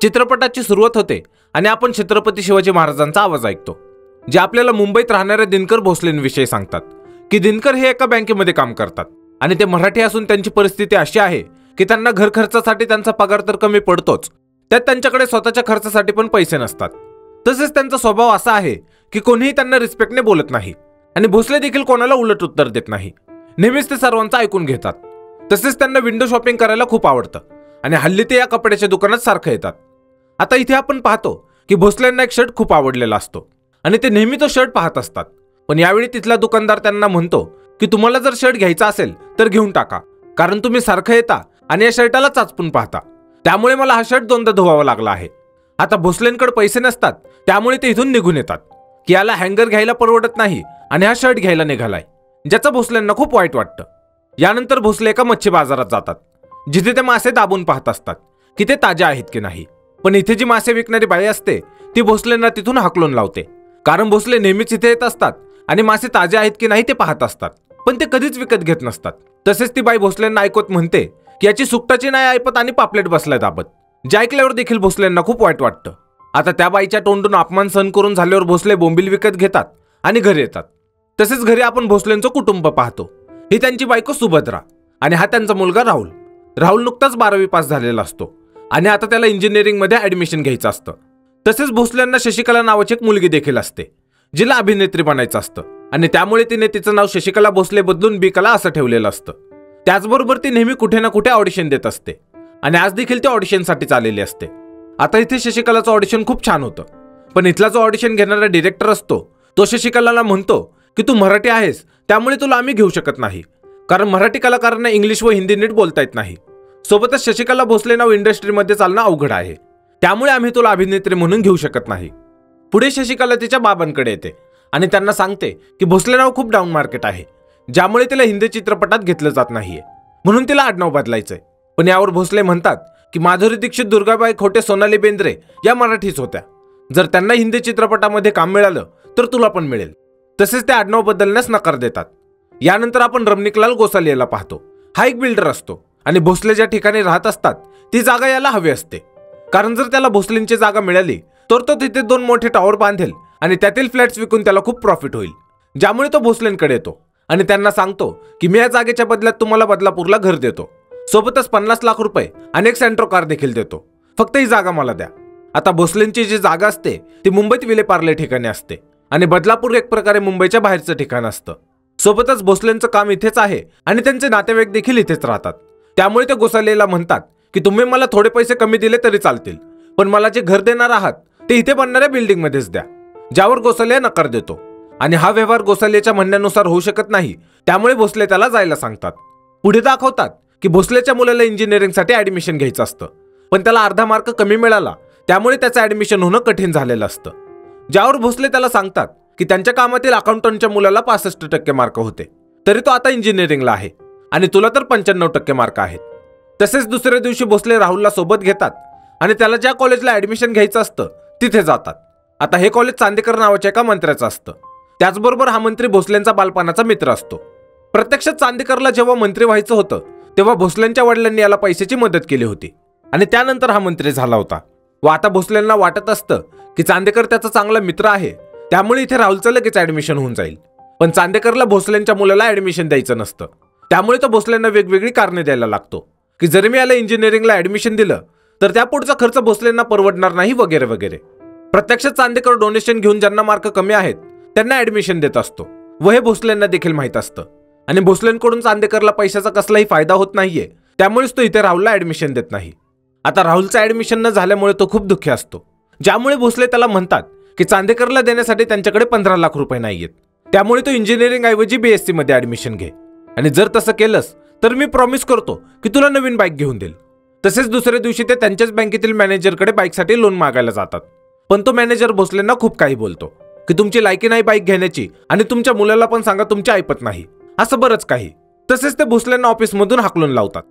चित्रपटाची सुरुवात होते आणि आपण छत्रपती शिवाजी महाराजांचा आवाज ऐकतो, जे आपल्याला मुंबईत राहणाऱ्या दिनकर भोसलेंविषयी सांगतात की दिनकर हे एका बँकेमध्ये काम करतात आणि ते मराठी असून त्यांची परिस्थिती अशी आहे की त्यांना घर खर्चासाठी त्यांचा पगार तर कमी पडतोच, त्यात त्यांच्याकडे स्वतःच्या खर्चासाठी पण पैसे नसतात। तसेच त्यांचा स्वभाव असा आहे की कोणीही त्यांना रिस्पेक्टने बोलत नाही आणि भोसले देखील कोणाला उलट उत्तर देत नाही, नेहमीच ते सर्वांचं ऐकून घेतात। तसेच त्यांना विंडो शॉपिंग करायला खूप आवडतं आणि हल्ली ते या कपड्याच्या दुकानात सारखं येतात। आता इथे आपण पाहतो की भोसलेंना एक शर्ट खूप आवडलेला असतो आणि ते नेहमी तो शर्ट पाहत असतात, पण यावेळी तिथला दुकानदार त्यांना म्हणतो की तुम्हाला जर शर्ट घ्यायचा असेल तर घेऊन टाका, कारण तुम्ही सारखं येता आणि या शर्टाला चाचपून पाहता, त्यामुळे मला हा शर्ट दोनदा धुवावा लागला आहे। आता भोसलेंकडे पैसे नसतात, त्यामुळे ते इथून निघून येतात की याला हँगर घ्यायला परवडत नाही आणि हा शर्ट घ्यायला निघालाय, ज्याचं भोसलेंना खूप वाईट वाटतं। यानंतर भोसले एका मच्छी बाजारात जातात, जिथे ते मासे दाबून पाहत असतात की ते ताजे आहेत की नाही, पण इथे जी मासे विकणारी बाई असते ती भोसलेंना तिथून हाकलून लावते, कारण भोसले नेहमीच इथे येत असतात आणि मासे ताजे आहेत की नाही ते पाहत असतात, पण ते कधीच विकत घेत नसतात। तसेच ती बाई भोसलेंना ऐकवत म्हणते की याची सुकटाची नाही ऐपत आणि पापलेट बसलाय दाबत, जे ऐकल्यावर देखील भोसलेंना खूप वाईट वाटतं। आता त्या बाईच्या तोंडून अपमान सहन करून झाल्यावर भोसले बोंबील विकत घेतात आणि घरी येतात। तसेच घरी आपण भोसलेंचं कुटुंब पाहतो, ही त्यांची बायको सुभद्रा आणि हा त्यांचा मुलगा राहुल। राहुल नुकताच 12वी पास झालेला असतो आणि आता त्याला इंजिनिअरिंग मध्ये ऍडमिशन घ्यायचं असतं। तसेच भोसलेंना शशिकला नावाची एक मुलगी देखील असते, जिला अभिनेत्री बनायचं असतं आणि त्यामुळे तिने तिचं नाव शशिकला भोसले बदलून बी-कला असं ठेवलेलं असतं। त्याचबरोबर ती नेहमी कुठे ना कुठे ऑडिशन देत असते आणि आज देखील ती ऑडिशनसाठी चाललेली असते। आता इथे शशिकलाचं ऑडिशन खूप छान होतं, पण इथला जो ऑडिशन घेणारा डिरेक्टर असतो तो शशिकलाला म्हणतो की तू मराठी आहेस, त्यामुळे तुला आम्ही घेऊ शकत नाही, कारण मराठी कलाकारांना इंग्लिश व हिंदी नीट बोलता येत नाही। सोबतच शशिकला भोसले नाव इंडस्ट्रीमध्ये चालणं अवघड आहे, त्यामुळे आम्ही तुला अभिनेत्री म्हणून घेऊ शकत नाही। पुढे शशिकला तिच्या बाबांकडे येते आणि त्यांना सांगते की भोसले नाव खूप डाऊन मार्केट आहे, ज्यामुळे तिला हिंदी चित्रपटात घेतलं जात नाहीये, म्हणून तिला आडनाव बदलायचंय। पण यावर भोसले म्हणतात की माधुरी दीक्षित, दुर्गाबाई खोटे, सोनाली बेंद्रे या मराठीच होत्या, जर त्यांना हिंदी चित्रपटामध्ये काम मिळालं तर तुला पण मिळेल। तसेच ते आडनाव बदलण्यास नकार देतात। यानंतर आपण रमणिकलाल गोसालेला पाहतो, हा एक बिल्डर असतो आणि भोसले ज्या ठिकाणी राहत असतात ती जागा याला हवी असते, कारण जर त्याला भोसलेंची जागा मिळाली तर तो तिथे 2 मोठे टॉवर बांधेल आणि त्यातील फ्लॅट्स विकून त्याला खूप प्रॉफिट होईल, ज्यामुळे तो भोसलेंकडे येतो आणि त्यांना सांगतो की मी या जागेच्या बदल्यात तुम्हाला बदलापूरला घर देतो, सोबतच 50 लाख रुपये आणि एक सेंट्रो कार देखील देतो, फक्त ही जागा मला द्या। आता भोसलेंची जी जागा असते ती मुंबईत विलेपार्ले ठिकाणी असते आणि बदलापूर एक प्रकारे मुंबईच्या बाहेरचं ठिकाण असतं। सोबतच भोसलेंचं काम इथेच आहे आणि त्यांचे नातेवाईक देखील इथेच राहतात, त्यामुळे ते गोसालेला म्हणतात की तुम्ही मला थोडे पैसे कमी दिले तरी चालतील, पण मला जे घर देणार आहात ते इथे बनणाऱ्या बिल्डिंग मध्येच द्या, ज्यावर गोसाले नकार देतो आणि हा व्यवहार गोसालेच्या म्हणण्यानुसार होऊ शकत नाही, त्यामुळे भोसले त्याला जायला सांगतात। पुढे दाखवतात की भोसलेच्या मुलाला इंजिनिअरिंगसाठी ऍडमिशन घ्यायचं असतं, पण त्याला अर्धा मार्क कमी मिळाला, त्यामुळे त्याचं ऍडमिशन होणं कठीण झालेलं असतं, ज्यावर भोसले त्याला सांगतात की त्यांच्या कामातील अकाउंटंटच्या मुलाला 65% मार्क होते, तरी तो आता इंजिनिअरिंगला आहे आणि तुला तर 95% मार्क आहेत। तसेच दुसऱ्या दिवशी भोसले राहुलला सोबत घेतात आणि त्याला ज्या कॉलेजला ऍडमिशन घ्यायचं असतं तिथे जातात। आता हे कॉलेज चांदेकर नावाच्या एका मंत्र्याचं असतं, त्याचबरोबर हा मंत्री भोसलेंचा बालपणाचा मित्र असतो। प्रत्यक्षात चांदेकरला जेव्हा मंत्री व्हायचं होतं तेव्हा भोसलेंच्या वडिलांनी याला पैशाची मदत केली होती आणि त्यानंतर हा मंत्री झाला होता व आता भोसलेंना वाटत असतं की चांदेकर त्याचा चांगला मित्र आहे, त्यामुळे इथे राहुलचं लगेच ऍडमिशन होऊन जाईल, पण चांदेकरला भोसलेंच्या मुलाला ऍडमिशन द्यायचं नसतं, त्यामुळे तो भोसलेंना वेगवेगळी कारणे द्यायला लागतो की जरी मी याला इंजिनिअरिंगला ऍडमिशन दिलं तर त्यापुढचा खर्च भोसलेंना परवडणार नाही वगैरे वगैरे। प्रत्यक्षात चांदेकर डोनेशन घेऊन ज्यांना मार्क कमी आहेत त्यांना ऍडमिशन देत असतो व हे भोसलेंना देखील माहित असतं आणि भोसलेंकडून चांदेकरला पैशाचा कसलाही फायदा होत नाहीये, त्यामुळेच तो इथे राहुलला ऍडमिशन देत नाही। आता राहुलचं ऍडमिशन न झाल्यामुळे तो खूप दुःखी असतो, ज्यामुळे भोसले त्याला म्हणतात की चांदेकरला देण्यासाठी त्यांच्याकडे 15 लाख रुपये नाहीयेत, त्यामुळे तो इंजिनिअरिंग ऐवजी BSc मध्ये ऍडमिशन घे आणि जर तसं केलंस तर मी प्रॉमिस करतो की तुला नवीन बाईक घेऊन देईल। तसेच दुसऱ्या दिवशी ते त्यांच्याच बँकेतील मॅनेजरकडे बाईकसाठी लोन मागायला जातात, पण तो मॅनेजर भोसलेंना खूप काही बोलतो की तुमची लायकी नाही बाईक घेण्याची आणि तुमच्या मुलाला पण सांगा तुमची ऐपत नाही, असं बरंच काही। तसेच ते भोसलेंना ऑफिसमधून हाकलून लावतात।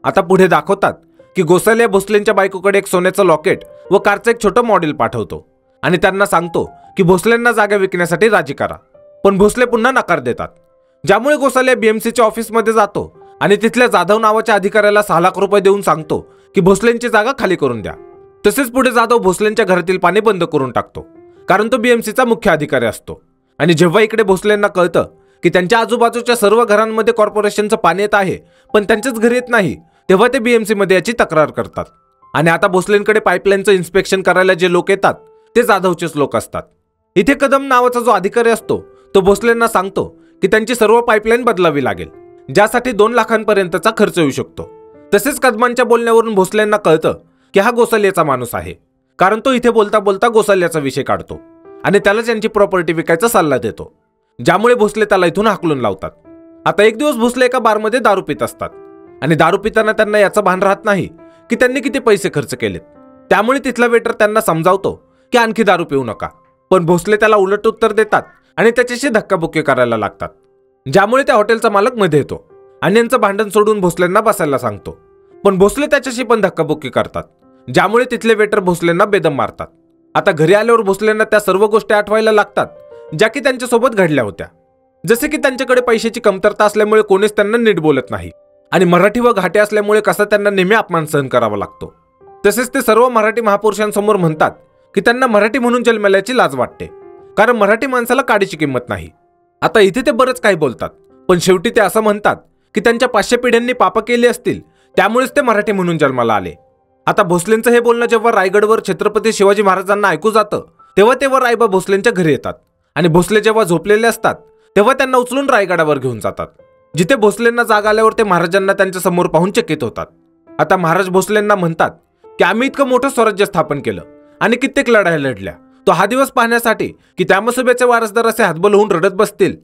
आता पुढे दाखवतात की गोसाले भोसलेंच्या बायकोकडे एक सोन्याचं लॉकेट व कारचं एक छोटं मॉडेल पाठवतो आणि त्यांना सांगतो की भोसलेंना जागा विकण्यासाठी राजी करा, पण भोसले पुन्हा नकार देतात, ज्यामुळे गोसाले BMCच्या ऑफिसमध्ये जातो आणि तिथल्या जाधव नावाच्या अधिकाऱ्याला 6 लाख रुपये देऊन सांगतो की भोसलेंची जागा खाली करून द्या। तसेच पुढे जाधव भोसलेंच्या घरातील पाणी बंद करून टाकतो, कारण तो बीएमसीचा मुख्य अधिकारी असतो. आणि जेव्हा इकडे भोसलेंना कळतं की त्यांच्या आजूबाजूच्या सर्व घरांमध्ये कॉर्पोरेशनचं पाणी येत आहे पण त्यांच्याच घरी येत नाही, तेव्हा ते बीएमसी मध्ये याची तक्रार करतात. आणि आता भोसलेंकडे पाईपलाईनचं इन्स्पेक्शन करायला जे लोक येतात ते जाधवचेच लोक असतात. इथे कदम नावाचा जो अधिकारी असतो तो भोसलेंना सांगतो की त्यांची सर्व पाईपलाईन बदलावी लागेल, ज्यासाठी 2 लाखांपर्यंतचा खर्च येऊ शकतो. तसेच कदमांच्या बोलण्यावरून भोसलेंना कळतं की हा गोसाल्याचा माणूस आहे, कारण तो इथे बोलता बोलता गोसाल्याचा विषय काढतो आणि त्याला त्यांची प्रॉपर्टी विकायचा सल्ला देतो, ज्यामुळे भोसले त्याला इथून हाकलून लावतात. आता एक दिवस भोसले एका बारमध्ये दारू पित असतात आणि दारू पिताना त्यांना याचं भान राहत नाही की त्यांनी किती पैसे खर्च केलेत. त्यामुळे तिथला वेटर त्यांना समजावतो की आणखी दारू पिऊ नका, पण भोसले त्याला उलट उत्तर देतात आणि त्याच्याशी धक्काबुक्की करायला लागतात, ज्यामुळे त्या हॉटेलचा मालक मध्ये येतो आणि यांचं भांडण सोडून भोसलेंना बसायला सांगतो. पण भोसले त्याच्याशी पण धक्काबुक्की करतात, ज्यामुळे तिथले वेटर भोसलेंना बेदम मारतात. आता घरी आल्यावर भोसलेंना त्या सर्व गोष्टी आठवायला लागतात ज्या की त्यांच्यासोबत घडल्या होत्या. जसे की त्यांच्याकडे पैशाची कमतरता असल्यामुळे कोणीच त्यांना नीट बोलत नाही आणि मराठी व घाटे असल्यामुळे कसा त्यांना नेहमी अपमान सहन करावा लागतो. तसेच ते सर्व मराठी महापुरुषांसमोर म्हणतात की त्यांना मराठी म्हणून जन्मल्याची लाज वाटते, कारण मराठी माणसाला काडीची किंमत नाही. आता इथे ते बरंच काही बोलतात, पण शेवटी ते असं म्हणतात की त्यांच्या 500 पिढ्यांनी पाप केली असतील, त्यामुळेच ते मराठी म्हणून जन्माला आले. आता भोसलेंचं हे बोलणं जेव्हा रायगडवर छत्रपती शिवाजी महाराजांना ऐकू जातं तेव्हा ते रायबा भोसलेंच्या घरी येतात आणि भोसले जेव्हा झोपलेले असतात तेव्हा त्यांना उचलून रायगडावर घेऊन जातात, जिथे भोसलेंना जाग आल्यावर ते महाराजांना त्यांच्या समोर पाहून चकित होतात. आता महाराज भोसलेंना म्हणतात की आम्ही इतकं मोठं स्वराज्य स्थापन केलं आणि कित्येक लढाया लढल्या, तो हा दिवस पाहण्यासाठी की त्या मसुब्याचे वारसदार असे हातबल होऊन रडत बसतील.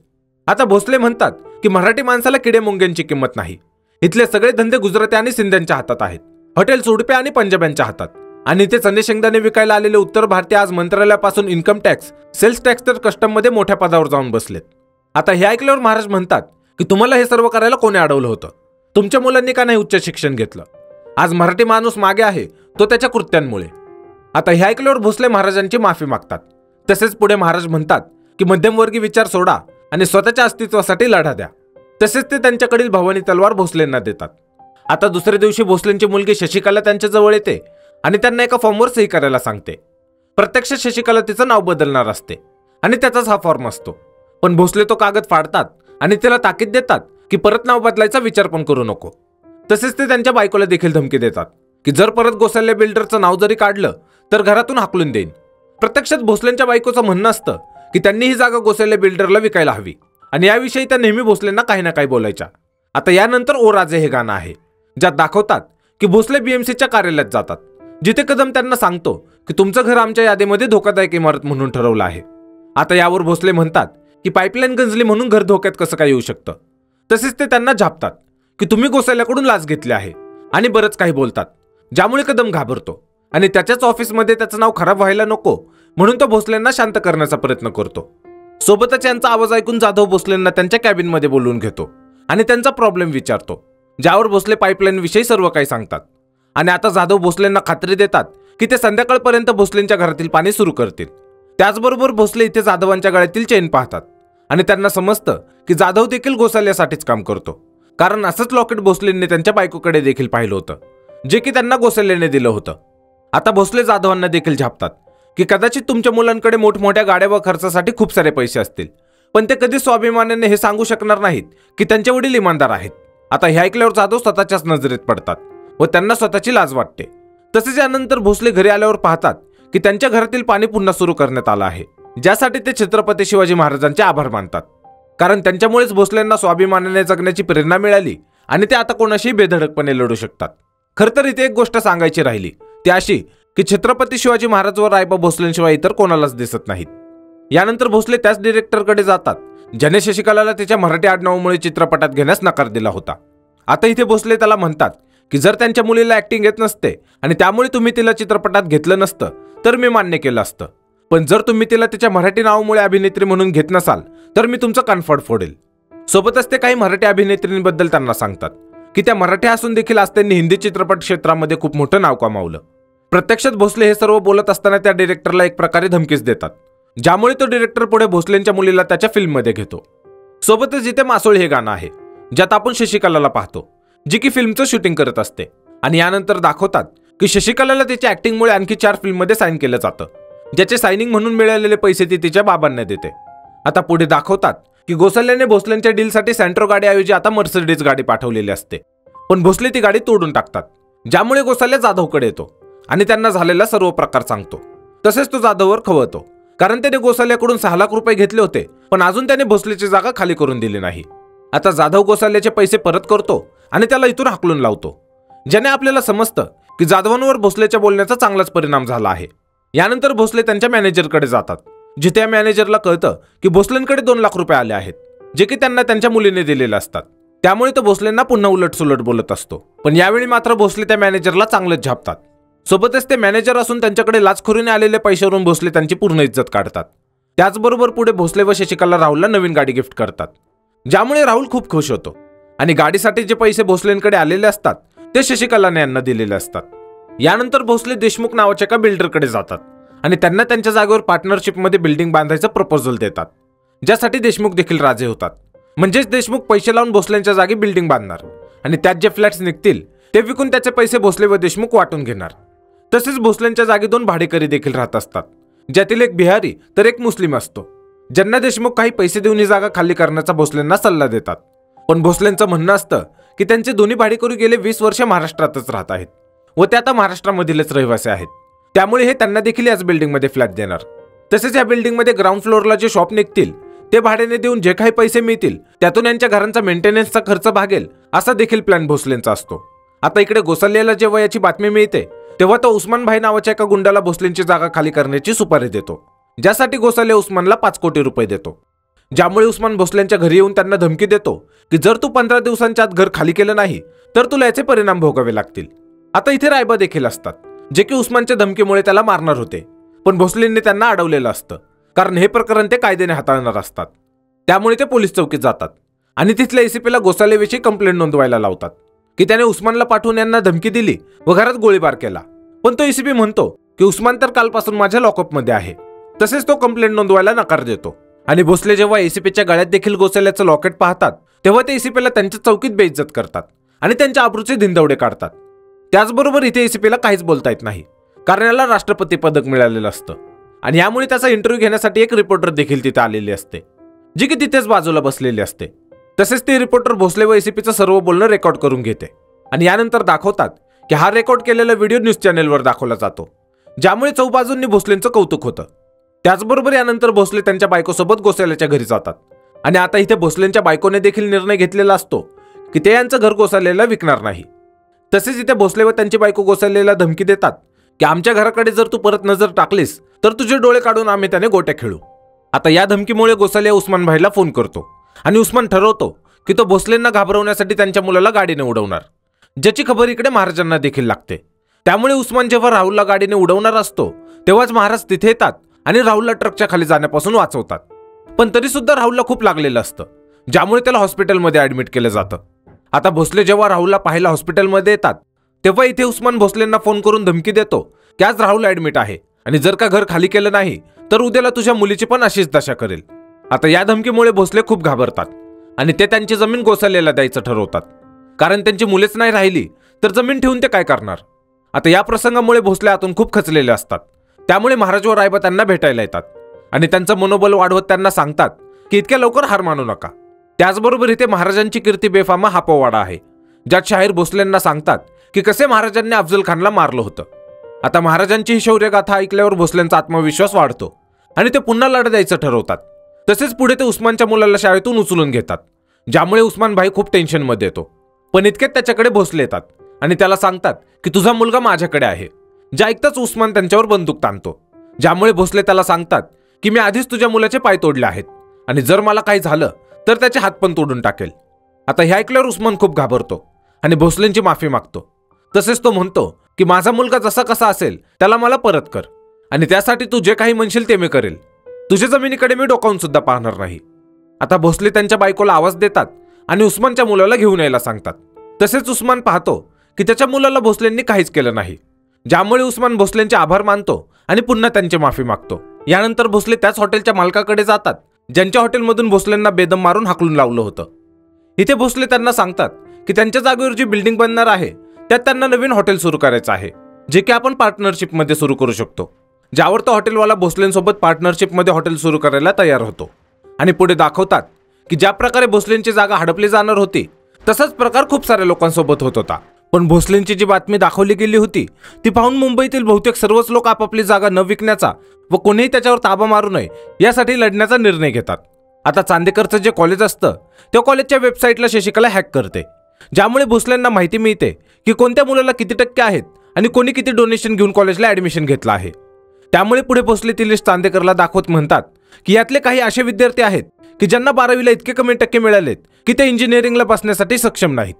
आता भोसले म्हणतात की मराठी माणसाला किडे मुंग्यांची किंमत नाही. इथले सगळे धंदे गुजराती आणि सिंध्यांच्या हातात आहेत, हॉटेल उडपे आणि पंजाब्यांच्या हातात. आणि ते चणे शेंगदाणे विकायला आलेले उत्तर भारतीय आज मंत्रालयापासून इन्कम टॅक्स, सेल्स टॅक्स तर कस्टम मध्ये मोठ्या पदावर जाऊन बसलेत. आता हे ऐकल्यावर महाराज म्हणतात की तुम्हाला हे सर्व करायला कोणी अडवलं होतं? तुमच्या मुलांनी का नाही उच्च शिक्षण घेतलं? आज मराठी माणूस मागे आहे तो त्याच्या कृत्यांमुळे. आता हे ऐकल्यावर भोसले महाराजांची माफी मागतात. तसेच पुढे महाराज म्हणतात की मध्यमवर्गीय विचार सोडा आणि स्वतःच्या अस्तित्वासाठी लढा द्या. तसेच ते त्यांच्याकडील भवानी तलवार भोसलेंना देतात. आता दुसऱ्या दिवशी भोसलेंची मुलगी शशिकला त्यांच्या जवळ येते आणि त्यांना एका फॉर्मवर सही करायला सांगते. प्रत्यक्ष शशिकला तिचं नाव बदलणार असते आणि त्याचाच हा फॉर्म असतो, पण भोसले तो कागद फाडतात आणि तिला ताकीद देतात की परत नाव बदलायचा विचार पण करू नको. तसेच ते त्यांच्या बायकोला देखील धमकी देतात की जर परत गोसाल्य बिल्डरचं नाव जरी काढलं तर घरातून हाकलून देईन. प्रत्यक्षात भोसलेंच्या बायकोचं म्हणणं असतं की त्यांनी ही जागा गोसाल्य बिल्डरला विकायला हवी आणि याविषयी त्या नेहमी भोसलेंना काही ना काही बोलायच्या. आता यानंतर ओ राजे हे गाणं आहे, ज्यात दाखवतात की भोसले बीएमसीच्या कार्यालयात जातात, जिथे कदम त्यांना सांगतो की तुमचं घर आमच्या यादीमध्ये धोकादायक इमारत म्हणून ठरवलं आहे. आता यावर भोसले म्हणतात की पाईपलाईन गंजली म्हणून घर धोक्यात कसं काय येऊ शकतं. तसेच ते त्यांना झापतात की तुम्ही गोसाल्याकडून लाच घेतली आहे आणि बरंच काही बोलतात, ज्यामुळे कदम घाबरतो आणि त्याच्याच ऑफिसमध्ये त्याचं नाव खराब व्हायला नको म्हणून तो भोसलेंना शांत करण्याचा प्रयत्न करतो. सोबतच यांचा आवाज ऐकून जाधव भोसलेंना त्यांच्या कॅबिनमध्ये बोलवून घेतो आणि त्यांचा प्रॉब्लेम विचारतो, ज्यावर भोसले पाईपलाईन विषयी सर्व काही सांगतात. आणि आता जाधव भोसलेंना खात्री देतात की ते संध्याकाळपर्यंत भोसलेंच्या घरातील पाणी सुरू करतील. त्याचबरोबर भोसले इथे जाधवांच्या गळ्यातील चेन पाहतात आणि त्यांना समजतं की जाधव देखील गोसाल्यासाठीच काम करतो, कारण असंच लॉकेट भोसलेंनी त्यांच्या बायकोकडे देखील पाहिलं होतं, जे की त्यांना गोसाल्याने दिलं होतं. आता भोसले जाधवांना देखील झापतात की कदाचित तुमच्या मुलांकडे मोठमोठ्या गाड्या व खर्चासाठी खूप सारे पैसे असतील, पण ते कधी स्वाभिमानाने हे सांगू शकणार नाहीत की त्यांचे वडील इमानदार आहेत. आता हे ऐकल्यावर जाधव स्वतःच्याच नजरेत पडतात व त्यांना स्वतःची लाज वाटते. तसेच यानंतर भोसले घरी आल्यावर पाहतात की त्यांच्या घरातील पाणी पुन्हा सुरू करण्यात आलं आहे, ज्यासाठी ते छत्रपती शिवाजी महाराजांचे आभार मानतात, कारण त्यांच्यामुळेच भोसलेंना स्वाभिमानाने जगण्याची प्रेरणा मिळाली आणि ते आता कोणाशी बेधडकपणे लढू शकतात. खरं तर इथे एक गोष्ट सांगायची राहिली, ती अशी की छत्रपती शिवाजी महाराज व रायबा भोसलेंशिवाय इतर कोणालाच दिसत नाहीत. यानंतर भोसले त्याच डिरेक्टरकडे जातात ज्याने शशिकलाला तिच्या मराठी आडनावामुळे चित्रपटात घेण्यास नकार दिला होता. आता इथे भोसले त्याला म्हणतात की जर त्यांच्या मुलीला ऍक्टिंग येत नसते आणि त्यामुळे तुम्ही तिला चित्रपटात घेतलं नसतं तर मी मान्य केलं असतं, पण जर तुम्ही तिला तिच्या मराठी नावामुळे अभिनेत्री म्हणून घेत नसाल तर मी तुमचं कानफड फोडेल. सोबतच ते काही मराठी अभिनेत्रींबद्दल त्यांना सांगतात की त्या मराठी असून देखील आज त्यांनी हिंदी चित्रपट क्षेत्रामध्ये खूप मोठं नाव कमावलं. प्रत्यक्षात भोसले हे सर्व बोलत असताना त्या डिरेक्टरला एक प्रकारे धमकीच देतात, ज्यामुळे तो डिरेक्टर पुढे भोसलेंच्या मुलीला त्याच्या फिल्ममध्ये घेतो. सोबतच इथे मासोळ हे गाणं आहे, ज्यात आपण शशिकलाला पाहतो, जी की फिल्मचं शूटिंग करत असते. आणि यानंतर दाखवतात की शशिकलाला तिच्या ऍक्टिंगमुळे आणखी 4 फिल्ममध्ये साईन केलं जातं, ज्याचे सायनिंग म्हणून मिळालेले पैसे ती तिच्या बाबांना देते. आता पुढे दाखवतात की गोसाल्याने भोसलेंच्या डीलसाठी सँट्रो गाडीऐवजी आता मर्सिडीज गाडी पाठवलेली असते, पण भोसले ती गाडी तोडून टाकतात, ज्यामुळे गोसाल्या जाधवकडे येतो आणि त्यांना झालेला सर्व प्रकार सांगतो. तसेच तो जाधववर खवळतो, कारण त्याने गोसाल्याकडून 6 लाख रुपये घेतले होते, पण अजून त्याने भोसलेची जागा खाली करून दिली नाही. आता जाधव गोसाल्याचे पैसे परत करतो आणि त्याला इथून हाकलून लावतो, ज्याने आपल्याला समजतं की जाधवांवर भोसलेच्या बोलण्याचा चांगलाच परिणाम झाला आहे. यानंतर भोसले त्यांच्या मॅनेजरकडे जातात, जिथे या मॅनेजरला कळतं की भोसलेंकडे 2 लाख रुपये आले आहेत, जे की त्यांना त्यांच्या मुलीने दिलेले असतात. त्यामुळे तो भोसलेंना पुन्हा उलटसुलट बोलत असतो, पण यावेळी मात्र भोसले त्या मॅनेजरला चांगलंच झापतात. सोबतच ते मॅनेजर असून त्यांच्याकडे लाचखोरीने आलेल्या पैशावरून भोसले त्यांची पूर्ण इज्जत काढतात. त्याचबरोबर पुढे भोसले व शशिकला राहुलला नवीन गाडी गिफ्ट करतात, ज्यामुळे राहुल खूप खुश होतो आणि गाडीसाठी जे पैसे भोसलेंकडे आलेले असतात ते शशिकलाने यांना दिलेले असतात. यानंतर भोसले देशमुख नावाच्या एका बिल्डरकडे जातात आणि त्यांना त्यांच्या जागेवर पार्टनरशिपमध्ये बिल्डिंग बांधायचं प्रपोजल देतात, ज्यासाठी देशमुख देखील राजे होतात. म्हणजेच देशमुख पैसे लावून भोसलेंच्या जागी बिल्डिंग बांधणार आणि त्यात जे फ्लॅट्स निघतील ते विकून त्याचे पैसे भोसले व देशमुख वाटून घेणार. तसेच भोसलेंच्या जागी 2 भाडेकरी देखील राहत असतात, ज्यातील एक बिहारी तर एक मुस्लिम असतो, ज्यांना देशमुख काही पैसे देऊन ही जागा खाली करण्याचा भोसलेंना सल्ला देतात. पण भोसलेंचं म्हणणं असतं की त्यांचे दोन्ही भाडेकरू गेले 20 वर्ष महाराष्ट्रातच राहत आहेत व ते आता महाराष्ट्रामधीलच रहिवासी आहेत, त्यामुळे हे त्यांना देखील याच बिल्डिंगमध्ये फ्लॅट देणार. तसेच या बिल्डिंगमध्ये ग्राउंड फ्लोअरला जे शॉप निघतील ते भाड्याने देऊन जे काही पैसे मिळतील त्यातून यांच्या घरांचा मेंटेनन्सचा खर्च भागेल, असा देखील प्लॅन भोसलेंचा असतो. आता इकडे गोसाल्याला जेव्हा याची बातमी मिळते तेव्हा तो उस्मान भाई नावाच्या एका गुंडाला भोसलेंची जागा खाली करण्याची सुपारी देतो, ज्यासाठी गोसाले उस्मानला 5 कोटी रुपये देतो. ज्यामुळे उस्मान भोसलेंच्या घरी येऊन त्यांना धमकी देतो की जर तू 15 दिवसांच्या आत घर खाली केलं नाही तर तुला याचे परिणाम भोगावे लागतील. आता इथे रायबा देखील असतात, जे की उस्मानच्या धमकीमुळे त्याला मारणार होते, पण भोसलेंनी त्यांना अडवलेलं असतं, कारण हे प्रकरण ते कायद्याने हाताळणार असतात. त्यामुळे ते पोलीस चौकीत जातात आणि तिथल्या एसीपीला गोसालेविषयी कंप्लेंट नोंदवायला लावतात की त्याने उस्मानला पाठवून यांना धमकी दिली व घरात गोळीबार केला. पण तो एसीपी म्हणतो की उस्मान तर कालपासून माझ्या लॉकअपमध्ये आहे. तसेच तो कंप्लेंट नोंदवायला नकार देतो आणि भोसले जेव्हा एसीपीच्या गळ्यात देखील गोसाल्याचं लॉकेट पाहतात तेव्हा ते एसीपीला त्यांच्या चौकीत बेइज्जत करतात आणि त्यांच्या आबरूचे धिंदवडे काढतात. त्याचबरोबर इथे एसीपीला काहीच बोलता येत नाही, कारण याला राष्ट्रपती पदक मिळालेलं असतं आणि यामुळे त्याचा इंटरव्ह्यू घेण्यासाठी एक रिपोर्टर देखील तिथे आलेली असते, जी की तिथेच बाजूला बसलेली असते. तसेच ते रिपोर्टर भोसले व एसीपीचं सर्व बोलणं रेकॉर्ड करून घेते आणि यानंतर दाखवतात की हा रेकॉर्ड केलेला व्हिडिओ न्यूज चॅनेलवर दाखवला जातो, ज्यामुळे चौबाजूंनी भोसलेंचं कौतुक होतं. त्याचबरोबर यानंतर भोसले त्यांच्या बायकोसोबत गोसाल्याच्या घरी जातात आणि आता इथे भोसलेंच्या बायकोने देखील निर्णय घेतलेला असतो की ते यांचं घर गोसाल्याला विकणार नाही. तसेच इथे भोसले व त्यांची बायको गोसाल्याला धमकी देतात की आमच्या घराकडे जर तू परत नजर टाकलीस तर तुझे डोळे काढून आम्ही त्याने गोट्या खेळू. आता या धमकीमुळे गोसाल्या उस्मान भाईला फोन करतो आणि उस्मान ठरवतो की तो भोसलेंना घाबरवण्यासाठी त्यांच्या मुलाला गाडीने उडवणार, ज्याची खबर इकडे महाराजांना देखील लागते. त्यामुळे उस्मान जेव्हा राहुलला गाडीने उडवणार असतो तेव्हाच महाराज तिथे येतात आणि राहुलला ट्रकच्या खाली जाण्यापासून वाचवतात. पण तरी सुद्धा राहुलला खूप लागलेलं असतं, ज्यामुळे त्याला हॉस्पिटलमध्ये ऍडमिट केलं जातं. आता भोसले जेव्हा राहुलला पाहायला हॉस्पिटलमध्ये येतात तेव्हा इथे उस्मान भोसलेंना फोन करून धमकी देतो की आज राहुल ऍडमिट आहे आणि जर का घर खाली केलं नाही तर उद्याला तुझ्या मुलीची पण अशीच दशा करेल. आता या धमकीमुळे भोसले खूप घाबरतात आणि ते त्यांची जमीन गोसाल्याला द्यायचं ठरवतात, कारण त्यांची मुलेच नाही राहिली तर जमीन ठेवून ते काय करणार. आता या प्रसंगामुळे भोसले आतून खूप खचलेले असतात. त्यामुळे महाराज व रायबा त्यांना भेटायला येतात आणि त्यांचं मनोबल वाढवत त्यांना सांगतात की इतक्या लवकर हार मानू नका. त्याचबरोबर इथे महाराजांची कीर्ती बेफामा हा पोवाडा आहे, ज्यात शाहीर भोसलेंना सांगतात की कसे महाराजांनी अफजल खानला मारलं होतं. आता महाराजांची ही शौर्यगाथा ऐकल्यावर भोसलेंचा आत्मविश्वास वाढतो आणि ते पुन्हा लढा द्यायचं ठरवतात. तसेच पुढे ते उस्मानच्या मुलाला शाळेतून उचलून घेतात, ज्यामुळे उस्मान भाई खूप टेन्शनमध्ये येतो. पण इतक्यात त्याच्याकडे भोसले येतात आणि त्याला सांगतात की तुझा मुलगा माझ्याकडे आहे. जे ऐकताच उस्मान त्यांच्यावर बंदूक ताणतो, ज्यामुळे भोसले त्याला सांगतात की मी आधीच तुझ्या मुलाचे पाय तोडले आहेत आणि जर मला काही झालं तर त्याचे हात पण तोडून टाकेल. आता हे ऐकल्यावर उस्मान खूप घाबरतो आणि भोसलेंची माफी मागतो. तसेच तो म्हणतो की माझा मुलगा जसा कसा असेल त्याला मला परत कर आणि त्यासाठी तू जे काही म्हणशील ते मी करेल. तुझ्या जमिनीकडे मी डोकावून सुद्धा पाहणार नाही. आता भोसले त्यांच्या बायकोला आवाज देतात आणि उस्मानच्या मुलाला घेऊन यायला सांगतात. तसेच उस्मान पाहतो की त्याच्या मुलाला भोसलेंनी काहीच केलं नाही, ज्यामुळे उस्मान भोसलेंचे आभार मानतो आणि पुन्हा त्यांची माफी मागतो. यानंतर भोसले त्याच हॉटेलच्या मालकाकडे जातात ज्यांच्या हॉटेलमधून भोसलेंना बेदम मारून हाकलून लावलं होतं. इथे भोसले त्यांना सांगतात की त्यांच्या जागेवर जी बिल्डिंग बनणार आहे त्यात त्यांना नवीन हॉटेल सुरू करायचं आहे जे की आपण पार्टनरशिपमध्ये सुरू करू शकतो, ज्यावर तो हॉटेलवाला भोसलेंसोबत पार्टनरशिपमध्ये हॉटेल सुरू करायला तयार होतो. आणि पुढे दाखवतात की ज्या प्रकारे भोसलेंची जागा हडपली जाणार होती तसाच प्रकार खूप साऱ्या लोकांसोबत होत होता. पण भोसलेंची जी बातमी दाखवली गेली होती ती पाहून मुंबईतील बहुतेक सर्वच लोक आपापली जागा न विकण्याचा व कोणीही त्याच्यावर ताबा मारू नये यासाठी लढण्याचा निर्णय घेतात. आता चांदेकरचं जे कॉलेज असतं त्या कॉलेजच्या वेबसाईटला शशिकला हॅक करते, ज्यामुळे भोसलेंना माहिती मिळते की कोणत्या मुलाला किती टक्के आहेत आणि कोणी किती डोनेशन घेऊन कॉलेजला ॲडमिशन घेतलं आहे. त्यामुळे पुढे भोसले ती लिस्ट चांदेकरला दाखवत म्हणतात की यातले काही असे विद्यार्थी आहेत की ज्यांना 12वीला इतके कमी टक्के मिळालेत की ते इंजिनिअरिंगला बसण्यासाठी सक्षम नाहीत,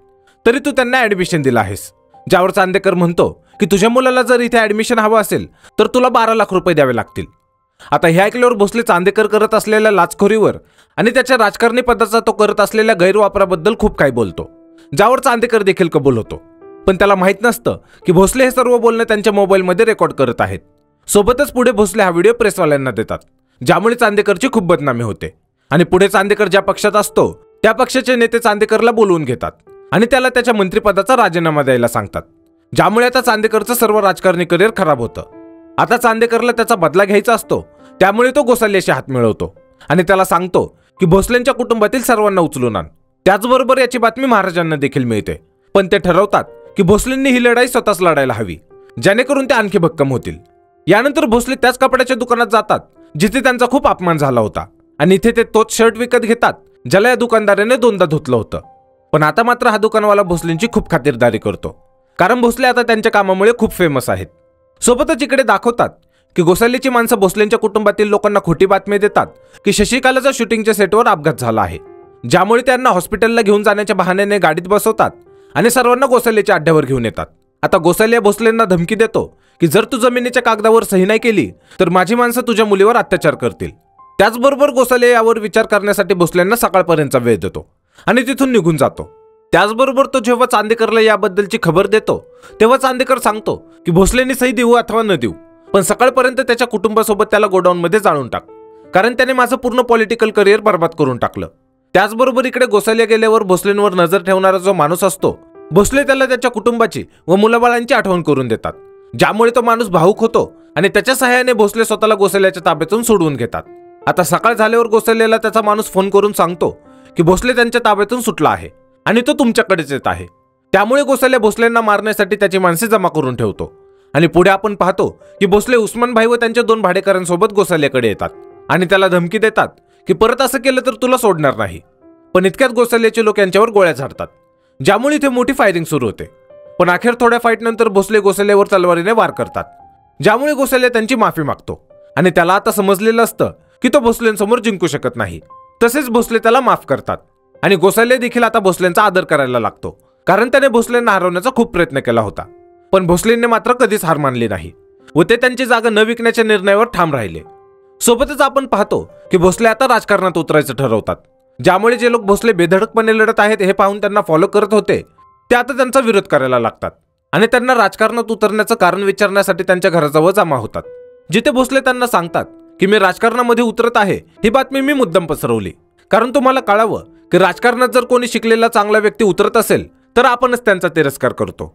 तरी तू त्यांना ॲडमिशन दिलं आहेस. ज्यावर चांदेकर म्हणतो की तुझ्या मुलाला जर इथे ॲडमिशन हवं असेल तर तुला 12 लाख रुपये द्यावे लागतील. आता हे ऐकल्यावर भोसले चांदेकर करत असलेल्या लाचखोरीवर आणि त्याच्या राजकारणी पदाचा तो करत असलेल्या गैरवापराबद्दल खूप काही बोलतो, ज्यावर चांदेकर देखील कबूल होतो. पण त्याला माहीत नसतं की भोसले हे सर्व बोलणं त्यांच्या मोबाईलमध्ये रेकॉर्ड करत आहेत. सोबतच पुढे भोसले हा व्हिडिओ प्रेसवाल्यांना देतात, ज्यामुळे चांदेकरची खूप बदनामी होते. आणि पुढे चांदेकर ज्या पक्षात असतो त्या पक्षाचे नेते चांदेकरला बोलवून घेतात आणि त्याला त्याच्या मंत्रिपदाचा राजीनामा द्यायला सांगतात, ज्यामुळे आता चांदेकरचं सर्व राजकारणी करिअर खराब होतं. आता चांदेकरला त्याचा बदला घ्यायचा असतो, त्यामुळे तो गोसालेशी हात मिळवतो आणि त्याला सांगतो की भोसलेंच्या कुटुंबातील सर्वांना उचलून आण. त्याचबरोबर याची बातमी महाराजांना देखील मिळते, पण ते ठरवतात की भोसलेंनी ही लढाई स्वतःच लढायला हवी, जेणेकरून ते आणखी भक्कम होतील. यानंतर भोसले त्याच कपड्याच्या दुकानात जातात जिथे त्यांचा खूप अपमान झाला होता आणि इथे ते तोच शर्ट विकत घेतात ज्याला या दुकानदाराने 2दा धुतलं होतं. पण आता मात्र हा दुकानवाला भोसलेंची खूप खातिरदारी करतो, कारण भोसले आता त्यांच्या कामामुळे खूप फेमस आहेत. सोबतच इकडे दाखवतात की गोसालेची माणसं भोसलेंच्या कुटुंबातील लोकांना खोटी बातमी देतात की शशिकलाचा शूटिंगच्या सेटवर अपघात झाला आहे, ज्यामुळे त्यांना हॉस्पिटलला घेऊन जाण्याच्या बहाण्याने गाडीत बसवतात आणि सर्वांना गोसालेच्या अड्ड्यावर घेऊन येतात. आता गोसाले भोसलेंना धमकी देतो की जर तू जमिनीच्या कागदावर सही नाही केली तर माझी माणसं तुझ्या मुलीवर अत्याचार करतील. त्याचबरोबर गोसाले यावर विचार करण्यासाठी भोसलेंना सकाळपर्यंतचा वेळ देतो आणि तिथून निघून जातो. त्याचबरोबर तो जेव्हा चांदेकरला याबद्दलची खबर देतो तेव्हा चांदेकर सांगतो की भोसलेंनी सही देऊ अथवा न देऊ, पण सकाळपर्यंत त्याच्या कुटुंबासोबत त्याला गोडाऊनमध्ये जाळून टाक, कारण त्याने माझं पूर्ण पॉलिटिकल करिअर बर्बाद करून टाकलं. त्याचबरोबर इकडे गोसाले गेल्यावर भोसलेंवर नजर ठेवणारा जो माणूस असतो भोसले त्याला त्याच्या कुटुंबाची व मुलाबाळांची आठवण करून देतात, ज्यामुळे तो माणूस भावुक होतो आणि त्याच्या सहाय्याने भोसले स्वतःला गोसाल्याच्या ताब्यातून सोडवून घेतात. आता सकाळ झाल्यावर गोसालेला त्याचा माणूस फोन करून सांगतो की भोसले त्यांच्या ताब्यातून सुटला आहे आणि तो तुमच्याकडेच येत आहे. त्यामुळे गोसाले भोसलेंना मारण्यासाठी त्याची माणसे जमा करून ठेवतो. आणि पुढे आपण पाहतो की भोसले उस्मानभाई व त्यांच्या 2 भाडेकरांसोबत गोसाल्याकडे येतात आणि त्याला धमकी देतात की परत असं केलं तर तुला सोडणार नाही. पण इतक्यात गोसाल्याचे लोक यांच्यावर गोळ्या झाडतात, ज्यामुळे इथे मोठी फायरिंग सुरू होते. पण अखेर थोड्या फाईटनंतर भोसले गोसाल्यावर तलवारीने वार करतात, ज्यामुळे गोसाले त्यांची माफी मागतो आणि त्याला आता समजलेलं असतं की तो भोसलेंसमोर जिंकू शकत नाही. तसेच भोसले त्याला माफ करतात आणि गोसाले देखील आता भोसलेंचा आदर करायला लागतो, कारण त्याने भोसलेंना हरवण्याचा खूप प्रयत्न केला होता. पण भोसलेंनी मात्र कधीच हार मानली नाही व ते त्यांची जागा न विकण्याच्या निर्णयावर ठाम राहिले. सोबतच आपण पाहतो की भोसले आता राजकारणात उतरायचं ठरवतात, ज्यामुळे जे लोक भोसले बेधडकपणे लढत आहेत हे पाहून त्यांना फॉलो करत होते ते आता त्यांचा विरोध करायला लागतात आणि त्यांना राजकारणात उतरण्याचं कारण विचारण्यासाठी त्यांच्या घराजवळ जमा होतात, जिथे भोसले त्यांना सांगतात की मी राजकारणामध्ये उतरत आहे ही बातमी मी मुद्दाम पसरवली, कारण तुम्हाला कळावं की राजकारणात जर कोणी शिकलेला चांगला व्यक्ती उतरत असेल तर आपणच त्यांचा तिरस्कार करतो,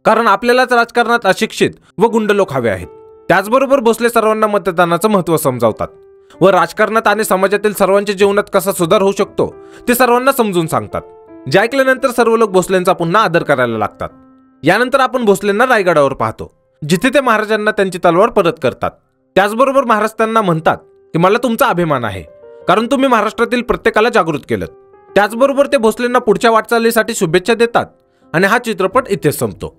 कारण आपल्यालाच राजकारणात अशिक्षित व गुंड लोक हवे आहेत. त्याचबरोबर भोसले सर्वांना मतदानाचं महत्त्व समजावतात व राजकारणात आणि समाजातील सर्वांच्या जीवनात कसा सुधार होऊ शकतो ते सर्वांना समजून सांगतात, जे ऐकल्यानंतर सर्व लोक भोसलेंचा पुन्हा आदर करायला लागतात. यानंतर आपण भोसलेंना रायगडावर पाहतो, जिथे ते महाराजांना त्यांची तलवार परत करतात. त्याचबरोबर महाराज त्यांना म्हणतात की मला तुमचा अभिमान आहे, कारण तुम्ही महाराष्ट्रातील प्रत्येकाला जागृत केलं. त्याचबरोबर ते भोसलेंना पुढच्या वाटचालीसाठी शुभेच्छा देतात आणि हा चित्रपट इथेच संपतो.